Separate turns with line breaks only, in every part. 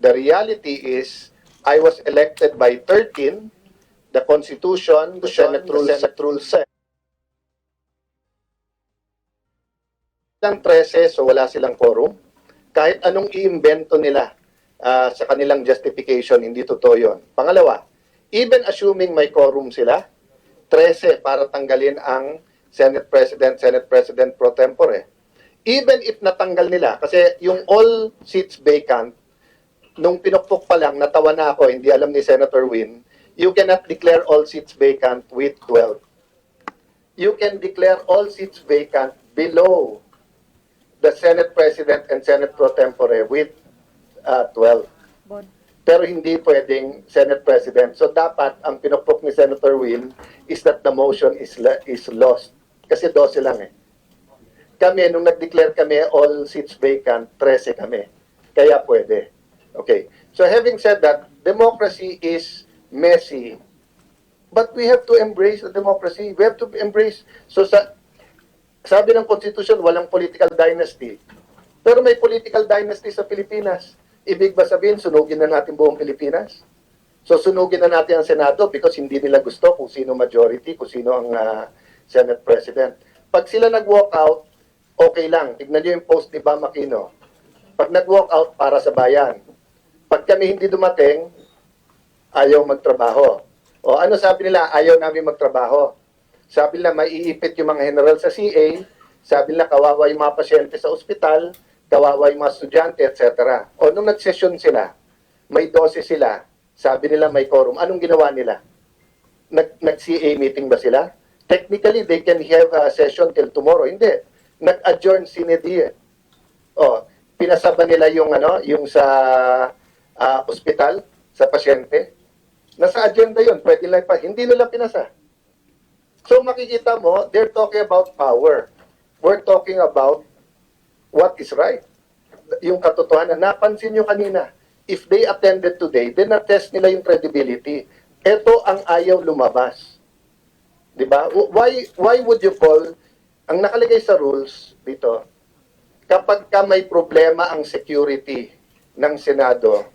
The reality is, I was elected by 13. The Constitution, the Senate rules say. Ng 13, so wala silang quorum. Kahit anong i-invento nila sa kanilang justification, hindi totoo yun. Pangalawa, even assuming may quorum sila, 13 para tanggalin ang Senate President pro tempore. Even if natanggal nila, kasi yung all seats vacant, nung pinukpok pa lang, natawa na ako, hindi alam ni Senator Win, you cannot declare all seats vacant with 12. You can declare all seats vacant below the Senate President and Senate Pro Tempore with 12. Pero hindi pwedeng Senate President. So dapat, ang pinukpok ni Senator Win is that the motion is lost. Kasi 12 lang eh. Kami, nung nag-declare kami, all seats vacant, 13 kami. Kaya pwede. Okay. So having said that, democracy is messy. But we have to embrace the democracy. We have to embrace. So sabi ng Constitution, walang political dynasty. Pero may political dynasty sa Pilipinas. Ibig ba sabihin, sunugin na natin buong Pilipinas? So sunugin na natin ang Senado because hindi nila gusto kung sino majority, kung sino ang Senate President. Pag sila nag-walk out, okay lang. Tignan nyo yung post ni Bam Aquino. Pag nag-walk out, para sa bayan. Pag kami hindi dumating, ayaw magtrabaho. O ano sabi nila? Ayaw namin magtrabaho. Sabi nila, maiipit yung mga general sa CA. Sabi nila, kawawa yung mga pasyente sa ospital, kawawa yung mga estudyante, etc. O nung nag-session sila, may 12 sila. Sabi nila, may quorum. Anong ginawa nila? Nag-CA meeting ba sila? Technically, they can have a session till tomorrow. Hindi. Nag-adjourn sine die. O, pinasaba nila yung sa ospital, sa pasyente. Nasa agenda yun. Pwede lang pa. Hindi nila pinasa. So makikita mo, they're talking about power. We're talking about what is right. Yung katotohanan. Napansin nyo kanina, if they attended today, then na-test nila yung credibility. Ito ang ayaw lumabas. Diba? Why would you call, ang nakalagay sa rules dito, kapag ka may problema ang security ng Senado,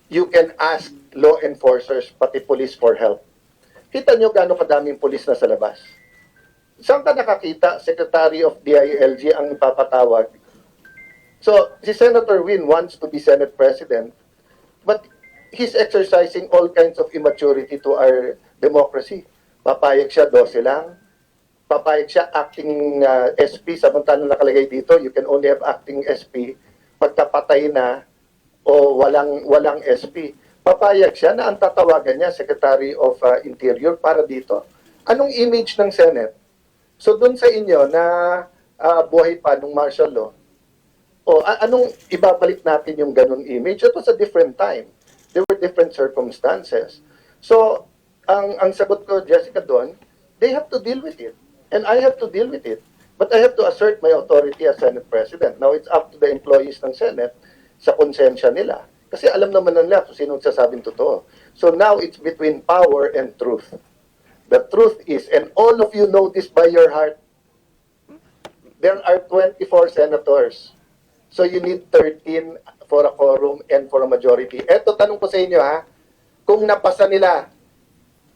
you can ask law enforcers, pati police for help. Kita nyo gaano kadaming pulis na sa labas. Saan ka nakakita, Secretary of DILG ang ipapatawag? So, si Senator Win wants to be Senate President, but he's exercising all kinds of immaturity to our democracy. Papayag siya, 12 lang. Papayag siya, acting SP, samantalang nakalagay dito, you can only have acting SP pagkapatay na o walang SP. Papayag siya na ang tatawagan niya, Secretary of Interior, para dito. Anong image ng Senate? So doon sa inyo na buhay pa nung martial law, o anong ibabalik natin yung ganun image? It was a different time. There were different circumstances. So, ang sagot ko, Jessica, doon, they have to deal with it. And I have to deal with it. But I have to assert my authority as Senate President. Now, it's up to the employees ng Senate sa konsensya nila. Kasi alam naman nila kung sino sasabing totoo. So now it's between power and truth. The truth is, and all of you know this by your heart, there are 24 senators. So you need 13 for a quorum and for a majority. Eto, tanong ko sa inyo ha, kung napasa nila,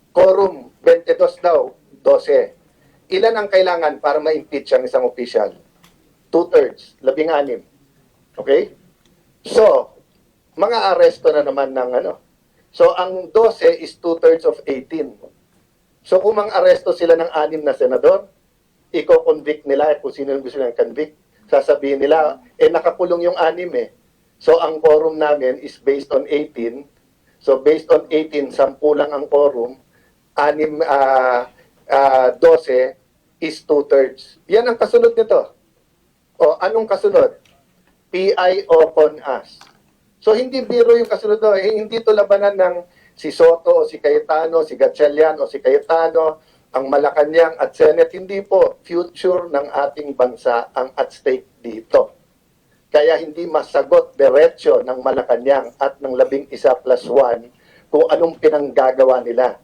quorum, 22 daw, 12. Ilan ang kailangan para ma-impeach ang isang official? 2/3, 16. Okay? So, mga aresto na naman ng ano. So, ang 12 is 2/3 of 18. So, kung mang-aresto sila ng 6 na senador, i-convict nila kung sino yung gusto nilang convict. Sasabihin nila, nakakulong yung 6 eh. So, ang quorum namin is based on 18. So, based on 18, 10 lang ang quorum. 12 is 2/3. Yan ang kasunod nito. O, anong kasunod? PI o CONAS. So, hindi biro yung kasunod doon. Hindi ito labanan ng si Soto o si Cayetano, si Gatchalian o si Cayetano, ang Malacanang at Senate. Hindi po. Future ng ating bansa ang at stake dito. Kaya hindi masagot diretso ng Malacanang at ng 11+1 kung anong pinanggagawa nila.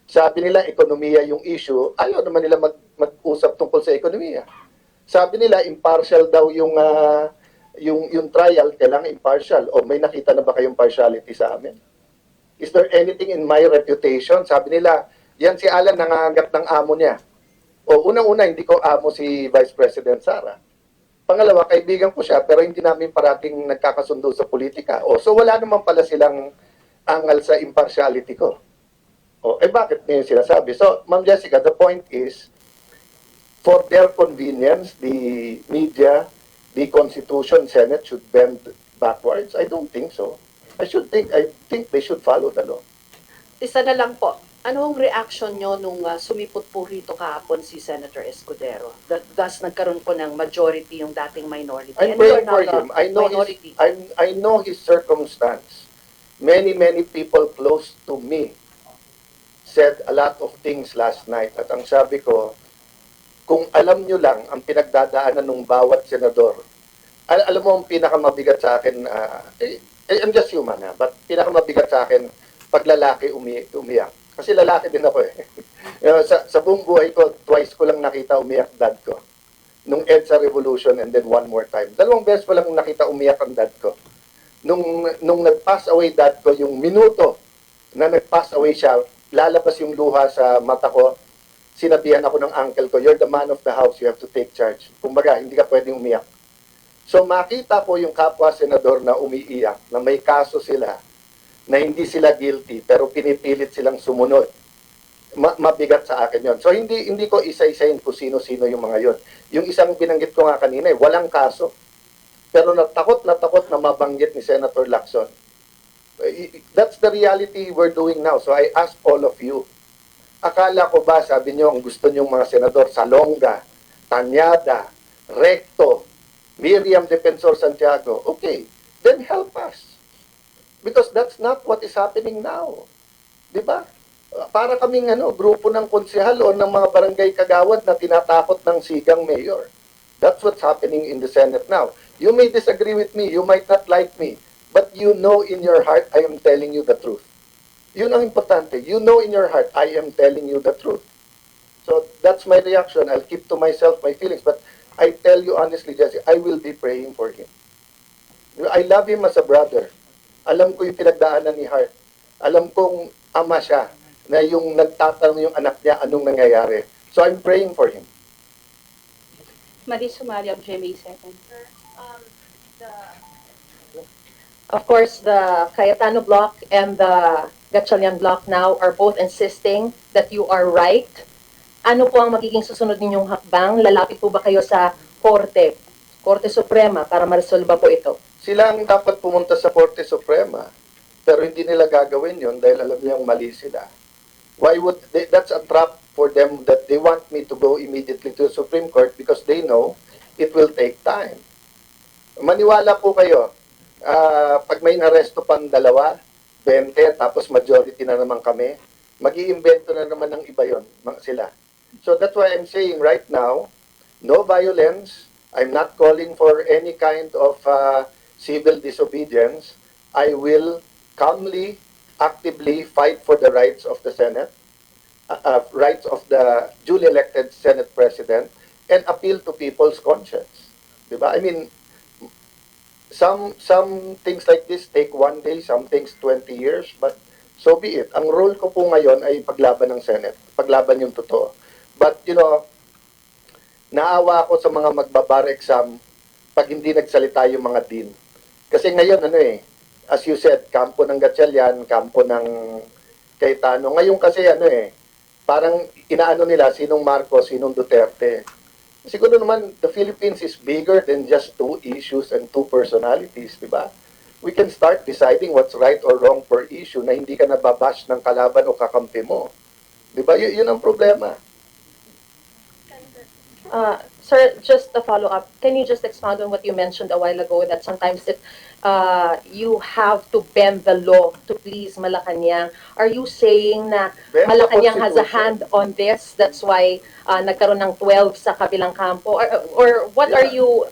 Sabi nila, ekonomiya yung issue. Ayaw naman nila mag-usap tungkol sa ekonomiya. Sabi nila, impartial daw yung yung trial kailangan impartial. O may nakita na ba kayong partiality sa amin? Is there anything in my reputation? Sabi nila, yan si Alan nangangagat ng amo niya. O unang-una, hindi ko amo si Vice President Sara. Pangalawa, kaibigan ko siya pero hindi namin parating nagkakasundo sa politika. O so wala naman pala silang angal sa impartiality ko. O bakit niyo sinasabi? So, Ma'am Jessica, the point is, for their convenience, the media, the Constitution, Senate should bend backwards? I don't think so. I think they should follow the law.
Isa na lang po, ano ang reaction nyo nung sumipot po rito kahapon si Senator Escudero? Thus, nagkaroon po ng majority yung dating minority.
I'm
And you're
praying for
now the
him.
minority.
I know his circumstance. Many people close to me said a lot of things last night. At ang sabi ko, kung alam nyo lang ang pinagdadaanan ng bawat senador, alam mo ang pinakamabigat sa akin, I'm just human, but pinakamabigat sa akin, pag lalaki umiyak. Kasi lalaki din ako eh. sa buong buhay ko, twice ko lang nakita umiyak dad ko. Nung EDSA Revolution and then one more time. 2 beses ko lang nakita umiyak ang dad ko. Nung nag-pass away dad ko, yung minuto na nag-pass away siya, lalabas yung luha sa mata ko, sinabihan ako ng uncle ko, you're the man of the house, you have to take charge. Kumbaga, hindi ka pwedeng umiyak. So makita ko yung kapwa senador na umiiyak, na may kaso sila, na hindi sila guilty, pero pinipilit silang sumunod. Mabigat sa akin yon. So hindi ko isa-isahin kung sino-sino yung mga yon. Yung isang binanggit ko nga kanina, walang kaso. Pero natakot na mabanggit ni Senator Lacson. That's the reality we're doing now. So I ask all of you, akala ko ba, sabi nyo, ang gusto nyong mga senador, Salonga, Tanyada, Recto, Miriam Defensor Santiago, okay, then help us. Because that's not what is happening now. Di ba? Para kaming grupo ng konsehal o ng mga barangay kagawad na tinatakot ng sigang mayor. That's what's happening in the Senate now. You may disagree with me, you might not like me, but you know in your heart, I am telling you the truth. Yun ang importante. You know in your heart, I am telling you the truth. So that's my reaction. I'll keep to myself my feelings. But I tell you honestly, Jesse, I will be praying for him. I love him as a brother. Alam ko yung pinagdaanan ni Hart. Alam kong ama siya na yung nagtatanong yung anak niya anong nangyayari. So I'm praying for him.
Marie Sumaria of GMA7. Of course, the Cayetano block and the Gatchalian block now are both insisting that you are right. Ano po ang magiging susunod ninyong hakbang? Lalapit po ba kayo sa Korte Suprema para maresolba po ito?
Sila ang dapat pumunta sa Korte Suprema. Pero hindi nila gagawin yon dahil alam nilang mali sila. That's a trap for them that they want me to go immediately to the Supreme Court because they know it will take time. Maniwala po kayo, pag may naresto pang 20, tapos majority na naman kami, mag-iimbento na naman ng iba yon sila. So that's why I'm saying right now, no violence. I'm not calling for any kind of civil disobedience. I will calmly, actively fight for the rights of the Senate, rights of the duly elected Senate President, and appeal to people's conscience. Diba? I mean, some things like this take 1 day, some things 20 years, but so be it. Ang role ko po ngayon ay paglaban ng Senate, paglaban yung totoo. But, naawa ako sa mga magbabar exam pag hindi nagsalita yung mga dean. Kasi ngayon, as you said, kampo ng Gatchalian, kampo ng Cayetano. Ngayon kasi, parang inaano nila, sinong Marcos, sinong Duterte. Siguro naman, the Philippines is bigger than just 2 issues and 2 personalities, di ba? We can start deciding what's right or wrong per issue na hindi ka nababash ng kalaban o kakampi mo. Di ba? Yun ang problema.
Sir, just a follow-up. Can you just expound on what you mentioned a while ago that sometimes you have to bend the law to please Malacanang? Are you saying na
Bend the
Malacanang has a
Constitution.
hand on this? That's why nagkaroon ng 12 sa kabilang kampo? Or what are you,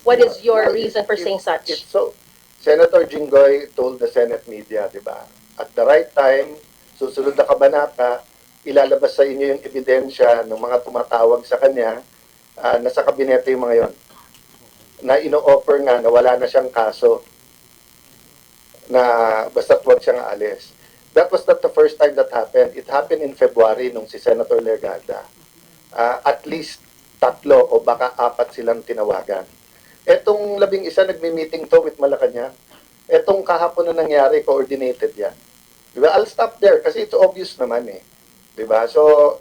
what is your reason for saying such?
It's so, Senator Jinggoy told the Senate media, di ba? At the right time, susunod na kabanata, ilalabas sa inyo yung ebidensya ng mga tumatawag sa kanya, nasa kabinete yung mga yon. na ino-offer nga na wala na siyang kaso na basta't wag siyang aalis. That was not the first time that happened. It happened in February nung si Senator Legarda. At least 3 o baka 4 silang tinawagan. Etong 11 nagmi-meeting to with Malacanang. Etong kahapon na nangyari, coordinated yan. Diba? I'll stop there kasi it's obvious naman eh. Diba? So,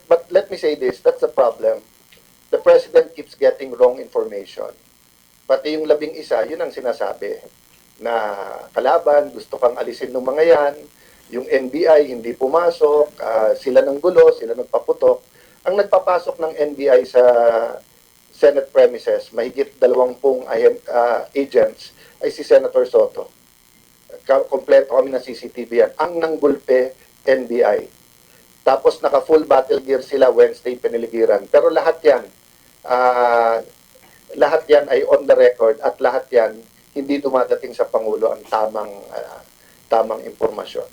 but let me say this, that's the problem. The President keeps getting wrong information. Pati yung 11, yun ang sinasabi na kalaban, gusto kang alisin ng mga yan, yung NBI hindi pumasok, sila ng gulo, sila nagpaputok. Ang nagpapasok ng NBI sa Senate premises, mahigit 20 agents, ay si Senator Soto. Kompleto kami ng CCTV yan. Ang nanggulpe, NBI. Tapos naka-full battle gear sila Wednesday piniligiran. Pero lahat yan ay on the record at lahat yan hindi dumadating sa Pangulo ang tamang impormasyon.